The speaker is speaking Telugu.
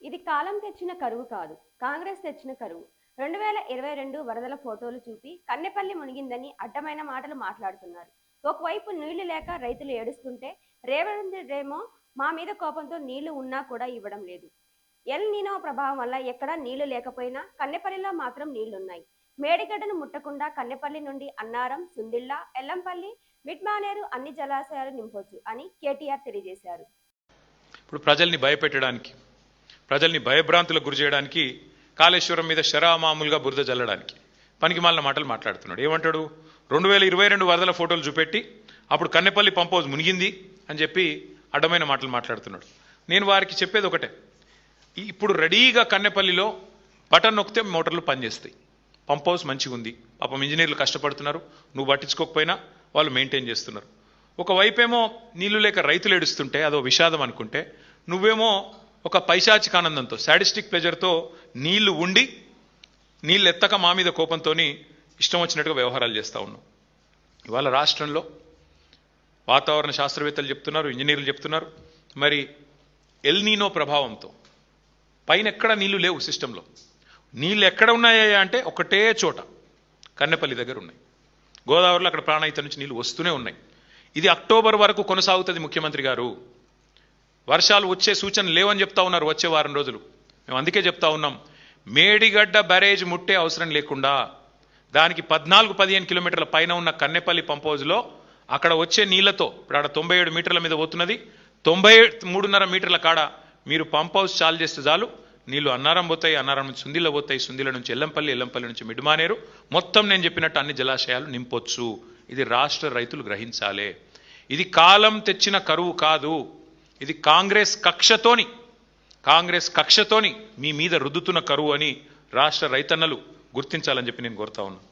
ఇది కాలం తెచ్చిన కరువు కాదు, కాంగ్రెస్ తెచ్చిన కరువు. 2022 వరదల ఫోటోలు చూపి కన్నెపల్లి మునిగిందని అడ్డమైన మాటలు మాట్లాడుతున్నారు. ఒకవైపు నీళ్లు లేక రైతులు ఏడుస్తుంటే రేవంత్ రెడ్డేమో మా మీద కోపంతో నీళ్లు ఉన్నా కూడా ఇవ్వడం లేదు. ఎల్ నీనో ప్రభావం వల్ల ఎక్కడా నీళ్లు లేకపోయినా కన్నెపల్లిలో మాత్రం నీళ్లున్నాయి. మేడిగడ్డను ముట్టకుండా కన్నెపల్లి నుండి అన్నారం, సుందిళ్ళ, ఎల్లంపల్లి, మిడ్మానేరు అన్ని జలాశయాలు నింపొచ్చు అని కేటీఆర్ తెలియజేశారు. ఇప్పుడు ప్రజల్ని భయపెట్టడానికి, ప్రజల్ని భయభ్రాంతులకు గురి చేయడానికి, కాళేశ్వరం మీద శరామామూలుగా బురద జల్లడానికి పనికిమాలిన మాటలు మాట్లాడుతున్నాడు. ఏమంటాడు? 2022 వరదల ఫోటోలు చూపెట్టి అప్పుడు కన్నెపల్లి పంప్ హౌస్ మునిగింది అని చెప్పి అడ్డమైన మాటలు మాట్లాడుతున్నాడు. నేను వారికి చెప్పేది ఒకటే, ఇప్పుడు రెడీగా కన్నెపల్లిలో బటన్ నొక్కితే మోటార్లు పనిచేస్తాయి. పంప్ హౌస్ మంచిగా ఉంది, పాపం ఇంజనీర్లు కష్టపడుతున్నారు, నువ్వు పట్టించుకోకపోయినా వాళ్ళు మెయింటైన్ చేస్తున్నారు. ఒకవైపేమో నీళ్లు లేక రైతులు ఏడుస్తుంటే అదో విషాదం అనుకుంటే, నువ్వేమో ఒక పైశాచిక ఆనందంతో, సాడిస్టిక్ ప్లెజర్తో నీళ్లు ఉండి నీళ్ళు ఎత్తక మా మీద కోపంతో ఇష్టం వచ్చినట్టుగా వ్యవహారాలు చేస్తూ ఉన్నావు. ఇవాళ రాష్ట్రంలో వాతావరణ శాస్త్రవేత్తలు చెప్తున్నారు, ఇంజనీర్లు చెప్తున్నారు, మరి ఎల్ నీనో ప్రభావంతో పైన ఎక్కడ నీళ్లు లేవు సిస్టంలో. నీళ్ళు ఎక్కడ ఉన్నాయా అంటే ఒకటే చోట కన్నెపల్లి దగ్గర ఉన్నాయి. గోదావరిలో అక్కడ ప్రాణహిత నుంచి నీళ్లు వస్తూనే ఉన్నాయి. ఇది అక్టోబర్ వరకు కొనసాగుతుంది. ముఖ్యమంత్రి గారు వర్షాలు వచ్చే సూచనలు లేవని చెప్తా ఉన్నారు వచ్చే వారం రోజులు. మేము అందుకే చెప్తా ఉన్నాం, మేడిగడ్డ బ్యారేజ్ ముట్టే అవసరం లేకుండా దానికి 14-15 కిలోమీటర్ల పైన ఉన్న కన్నెపల్లి పంప్ హౌజ్లో అక్కడ వచ్చే నీళ్లతో, ఇప్పుడు ఆడ 97 మీటర్ల మీద పోతున్నది, 93.5 మీటర్ల కాడ మీరు పంప్ హౌస్ చాలు చేస్తే చాలు, నీళ్లు అన్నారం పోతాయి, అన్నారం నుంచి సుందిళ్ళ పోతాయి, సుందిళ్ళ నుంచి ఎల్లంపల్లి, ఎల్లంపల్లి నుంచి మిడ్మానేరు, మొత్తం నేను చెప్పినట్టు అన్ని జలాశయాలు నింపొచ్చు. ఇది రాష్ట్ర రైతులు గ్రహించాలి. ఇది కాలం తెచ్చిన కరువు కాదు, ఇది కాంగ్రెస్ కక్షతోని మీ మీద రుద్దుతున్న కరువు అని రాష్ట్ర రైతన్నలు గుర్తించాలని చెప్పి నేను కోరుతా ఉన్నాను.